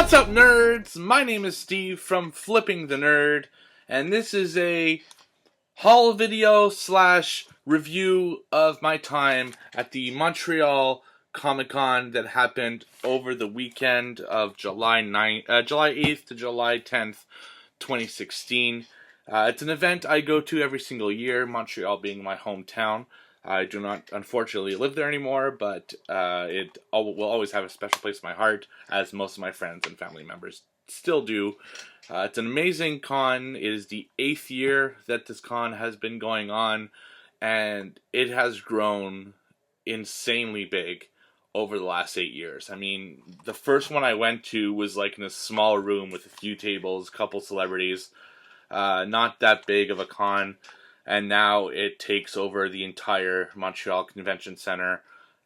What's up, nerds? My name is Steve from Flipping the Nerd, and this is a haul video slash review of my time at the Montreal Comic-Con that happened over the weekend of July 8th to July 10th, 2016. It's an event I go to every single year, Montreal being my hometown. I do not, unfortunately, live there anymore, but it will always have a special place in my heart, as most of my friends and family members still do. It's an amazing con. It is the 8th year that this con has been going on, and it has grown insanely big over the last 8 years. I mean, the first one I went to was like in a small room with a few tables, a couple celebrities, not that big of a con. And now it takes over the entire Montreal Convention Center.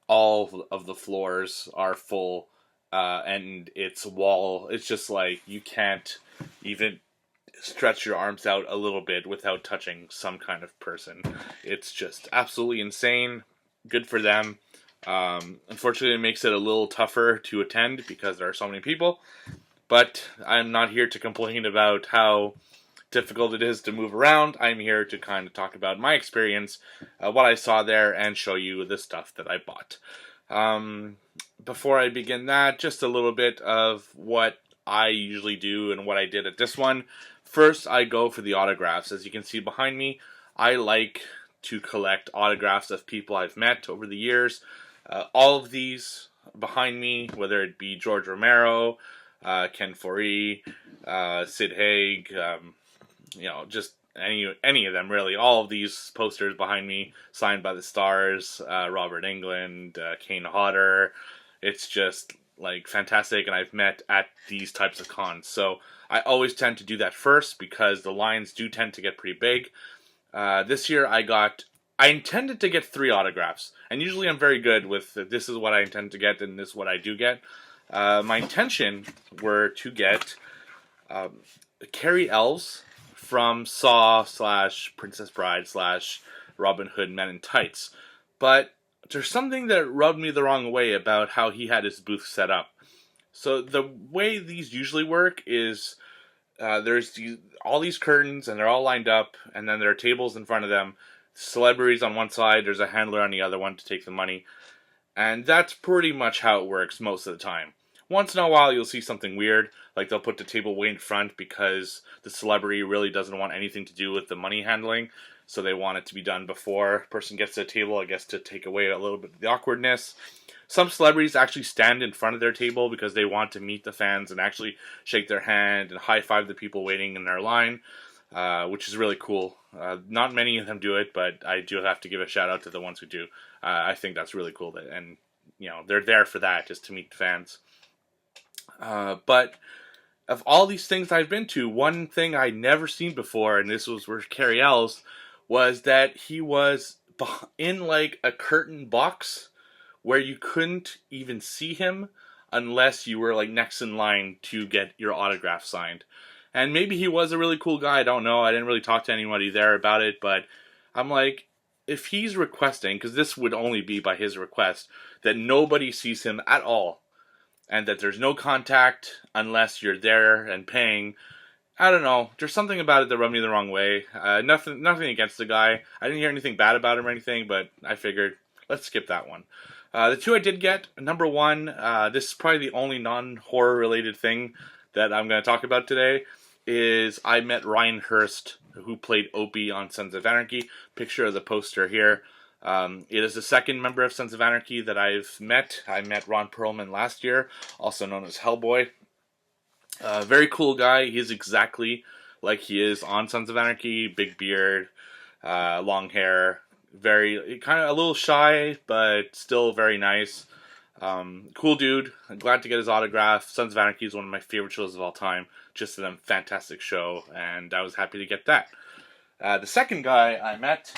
All of the floors are full, and it's just like you can't even stretch your arms out a little bit without touching some kind of person. It's just absolutely insane. Good for them. Unfortunately, it makes it a little tougher to attend because there are so many people. But I'm not here to complain about how difficult it is to move around. I'm here to kind of talk about my experience, what I saw there, and show you the stuff that I bought. Before I begin that, just a little bit of what I usually do and what I did at this one. First, I go for the autographs. As you can see behind me, I like to collect autographs of people I've met over the years. All of these behind me, whether it be George Romero, Ken Foree, Sid Haig, just any of them, really. All of these posters behind me, signed by the stars, Robert Englund, Kane Hodder. It's just, like, fantastic, and I've met at these types of cons. So I always tend to do that first, because the lines do tend to get pretty big. This year I intended to get 3 autographs, and usually I'm very good with, this is what I intend to get, and this is what I do get. My intention were to get Carrie Elves from Saw / Princess Bride / Robin Hood Men in Tights. But there's something that rubbed me the wrong way about how he had his booth set up. So the way these usually work is there's all these curtains, and they're all lined up, and then there are tables in front of them, celebrities on one side, there's a handler on the other one to take the money. And that's pretty much how it works most of the time. Once in a while, you'll see something weird, like they'll put the table way in front because the celebrity really doesn't want anything to do with the money handling, so they want it to be done before a person gets to the table, I guess, to take away a little bit of the awkwardness. Some celebrities actually stand in front of their table because they want to meet the fans and actually shake their hand and high-five the people waiting in their line, which is really cool. Not many of them do it, but I do have to give a shout-out to the ones who do. I think that's really cool, and they're there for that, just to meet the fans. But of all these things I've been to, one thing I'd never seen before, and this was where Carrie Ells, was that he was in like a curtain box where you couldn't even see him unless you were like next in line to get your autograph signed. And maybe he was a really cool guy, I don't know, I didn't really talk to anybody there about it, but I'm like, if he's requesting, because this would only be by his request, that nobody sees him at all, and that there's no contact unless you're there and paying, I don't know. There's something about it that rubbed me the wrong way. Nothing against the guy. I didn't hear anything bad about him or anything, but I figured, let's skip that one. The 2 I did get, number 1, this is probably the only non-horror related thing that I'm going to talk about today, is I met Ryan Hurst, who played Opie on Sons of Anarchy. Picture of the poster here. It is the second member of Sons of Anarchy that I've met. I met Ron Perlman last year, also known as Hellboy. Very cool guy. He's exactly like he is on Sons of Anarchy. Big beard, long hair, very kind of a little shy, but still very nice. Cool dude. I'm glad to get his autograph. Sons of Anarchy is one of my favorite shows of all time. Just a fantastic show, and I was happy to get that. The second guy I met,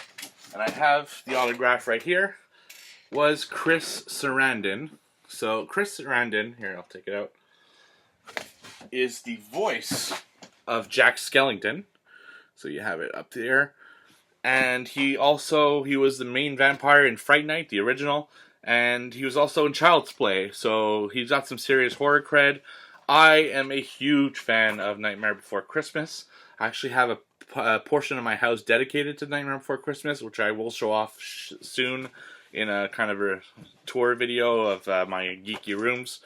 and I have the autograph right here, was Chris Sarandon. So Chris Sarandon, here, I'll take it out, is the voice of Jack Skellington. So you have it up there. And he was the main vampire in Fright Night, the original, and he was also in Child's Play, so he's got some serious horror cred. I am a huge fan of Nightmare Before Christmas. I actually have a portion of my house dedicated to Nightmare Before Christmas, which I will show off soon in a kind of a tour video of my geeky rooms.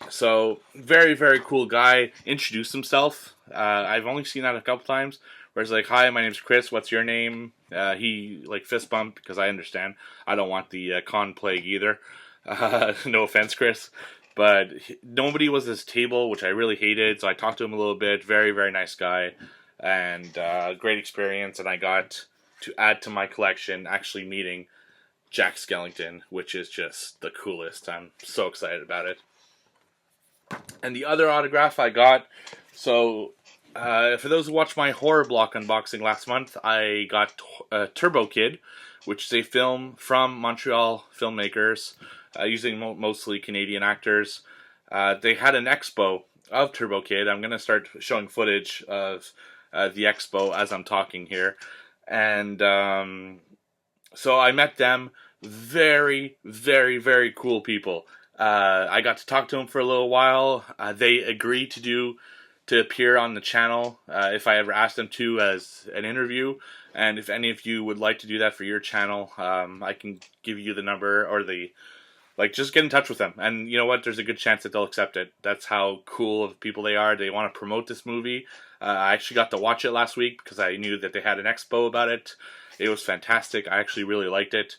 So, very, very cool guy. Introduced himself. I've only seen that a couple times. Where he's like, "Hi, my name's Chris. What's your name?" He like fist bumped because I understand. I don't want the con plague either. No offense, Chris. But nobody was at his table, which I really hated. So I talked to him a little bit. Very, very nice guy, and great experience. And I got to add to my collection actually meeting Jack Skellington, which is just the coolest. I'm so excited about it. And the other autograph I got, so for those who watched my horror block unboxing last month, I got Turbo Kid, which is a film from Montreal filmmakers, using mostly Canadian actors. They had an expo of Turbo Kid. I'm going to start showing footage of the expo as I'm talking here. And so I met them. Very, very, very cool people. I got to talk to them for a little while. They agreed to appear on the channel if I ever asked them to as an interview. And if any of you would like to do that for your channel, I can give you the number or just get in touch with them. And you know what? There's a good chance that they'll accept it. That's how cool of people they are. They want to promote this movie. I actually got to watch it last week because I knew that they had an expo about it. It was fantastic. I actually really liked it.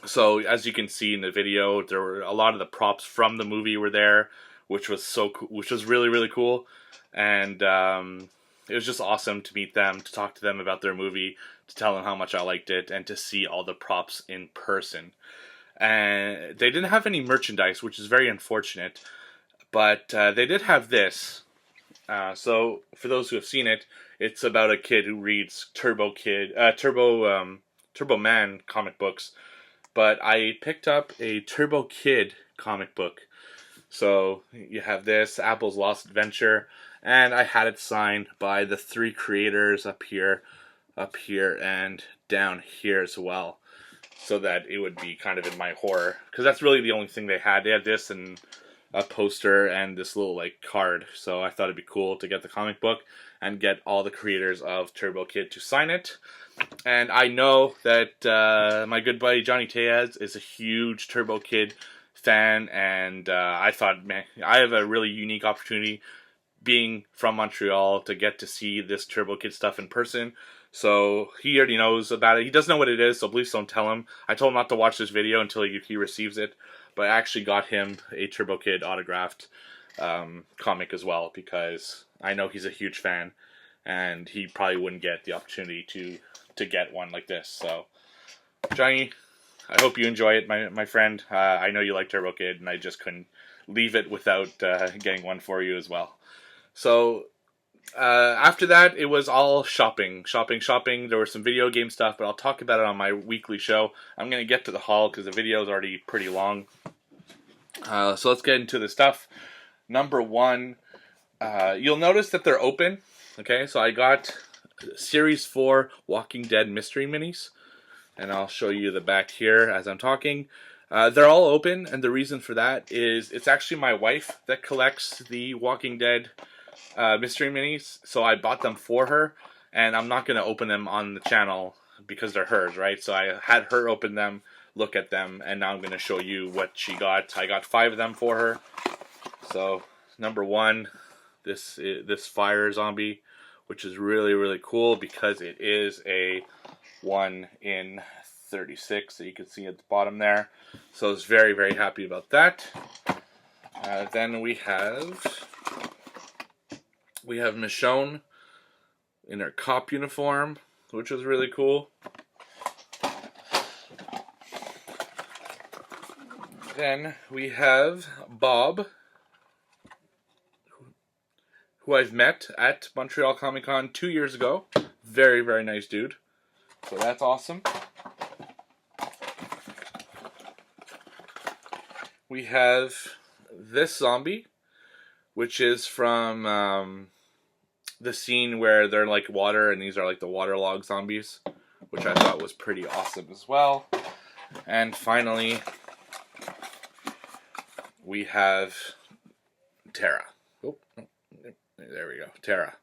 So as you can see in the video, there were a lot of the props from the movie were there, which was so cool, which was really, really cool. And it was just awesome to meet them, to talk to them about their movie, to tell them how much I liked it, and to see all the props in person. And they didn't have any merchandise, which is very unfortunate, but they did have this. So for those who have seen it, it's about a kid who reads Turbo Man comic books. But I picked up a Turbo Kid comic book. So you have this, Apple's Lost Adventure, and I had it signed by the 3 creators up here, and down here as well. So that it would be kind of in my horror. Because that's really the only thing they had. They had this and a poster and this little card. So I thought it'd be cool to get the comic book and get all the creators of Turbo Kid to sign it. And I know that my good buddy Johnny Tejas is a huge Turbo Kid fan, and I thought, man, I have a really unique opportunity being from Montreal to get to see this Turbo Kid stuff in person. So he already knows about it. He doesn't know what it is, so please don't tell him. I told him not to watch this video until he receives it, but I actually got him a Turbo Kid autographed comic as well, because I know he's a huge fan, and he probably wouldn't get the opportunity to get one like this. So, Johnny, I hope you enjoy it, my friend. I know you like Turbo Kid, and I just couldn't leave it without getting one for you as well. So, after that, it was all shopping. There was some video game stuff, but I'll talk about it on my weekly show. I'm going to get to the haul because the video is already pretty long. So let's get into the stuff. Number 1, you'll notice that they're open. Okay, so I got Series 4 Walking Dead Mystery Minis, and I'll show you the back here as I'm talking. They're all open, and the reason for that is it's actually my wife that collects the Walking Dead Mystery Minis, so I bought them for her, and I'm not going to open them on the channel because they're hers, right? So I had her open them, look at them, and now I'm going to show you what she got. I got 5 of them for her. So, number 1, this fire zombie, which is really, really cool because it is a 1 in 36 that you can see at the bottom there. So I was very, very happy about that. Then we have Michonne in her cop uniform, which was really cool. Then we have Bob, who I've met at Montreal Comic Con 2 years ago. Very, very nice dude. So that's awesome. We have this zombie, which is from the scene where they're like water, and these are like the waterlog zombies, which I thought was pretty awesome as well. And finally, we have Tara. Oh, there we go, Tara.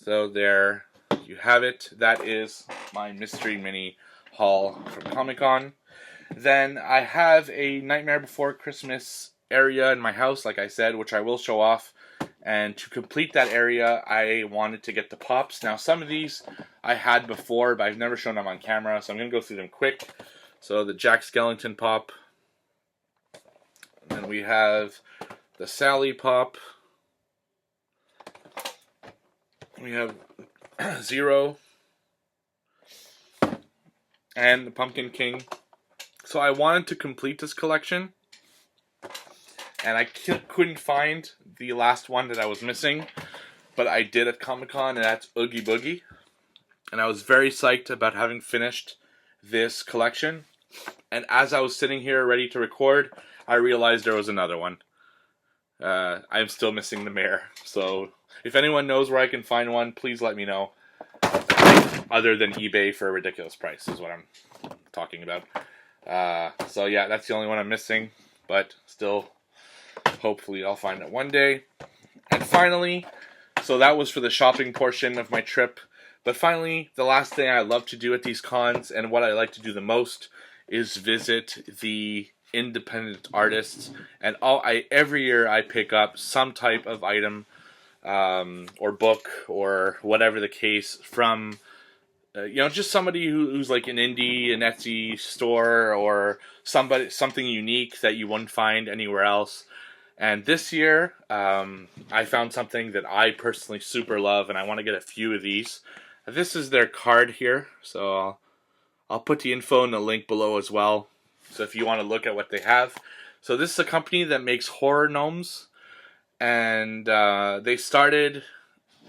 So there you have it. That is my mystery mini haul from Comic-Con. Then I have a Nightmare Before Christmas area in my house, like I said, which I will show off. And to complete that area, I wanted to get the pops. Now, some of these I had before, but I've never shown them on camera, so I'm going to go through them quick. So the Jack Skellington pop. And then we have the Sally pop. We have Zero. And the Pumpkin King. So I wanted to complete this collection. And I couldn't find the last one that I was missing. But I did at Comic-Con, and that's Oogie Boogie. And I was very psyched about having finished this collection. And as I was sitting here ready to record, I realized there was another one. I'm still missing the mayor. So if anyone knows where I can find one, please let me know. Other than eBay for a ridiculous price is what I'm talking about. So yeah, that's the only one I'm missing. But still, hopefully I'll find it one day. And finally, so that was for the shopping portion of my trip. But finally, the last thing I love to do at these cons, and what I like to do the most, is visit the independent artists. And every year I pick up some type of item or book or whatever the case from just somebody who's like an indie, an Etsy store, or something unique that you wouldn't find anywhere else. And this year, I found something that I personally super love, and I want to get a few of these. This is their card here, so I'll put the info in the link below as well. So if you want to look at what they have. So this is a company that makes horror gnomes, and they started,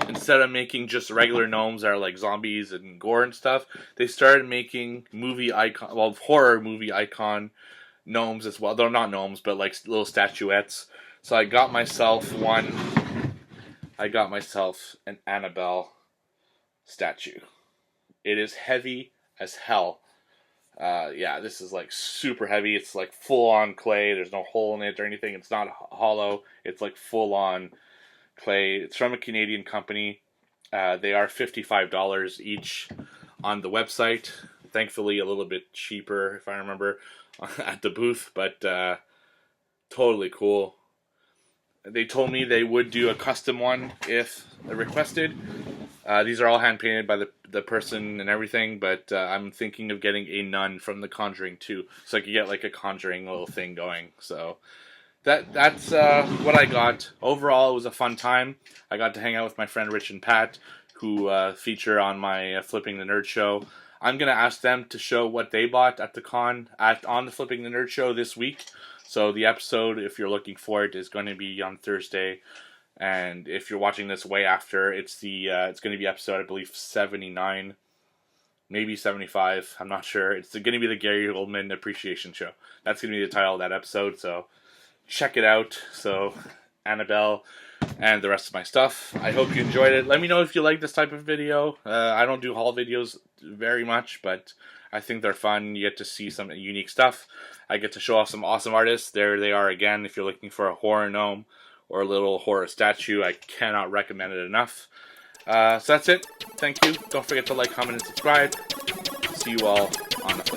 instead of making just regular gnomes that are like zombies and gore and stuff, they started making horror movie icon gnomes as well. They're not gnomes, but like little statuettes. So I got myself one. I got myself an Annabelle statue. It is heavy as hell. Yeah, this is like super heavy. It's like full on clay. There's no hole in it or anything. It's not hollow. It's like full on clay. It's from a Canadian company. They are $55 each on the website. Thankfully, a little bit cheaper, if I remember, at the booth, but totally cool. They told me they would do a custom one if requested. These are all hand painted by the person and everything, but I'm thinking of getting a nun from The Conjuring 2, so I could get like a Conjuring little thing going. So that's what I got. Overall, it was a fun time. I got to hang out with my friend Rich and Pat, who feature on my Flipping the Nerd show. I'm going to ask them to show what they bought at the con on the Flipping the Nerd show this week. So the episode, if you're looking for it, is going to be on Thursday. And if you're watching this way after, it's going to be episode, I believe, 79, maybe 75. I'm not sure. It's going to be the Gary Oldman Appreciation Show. That's going to be the title of that episode. So check it out. So Annabelle and the rest of my stuff. I hope you enjoyed it. Let me know if you like this type of video. I don't do haul videos very much, but I think they're fun. You get to see some unique stuff. I get to show off some awesome artists. There they are again. If you're looking for a horror gnome or a little horror statue, I cannot recommend it enough. So that's it. Thank you. Don't forget to like, comment, and subscribe. See you all on the flip.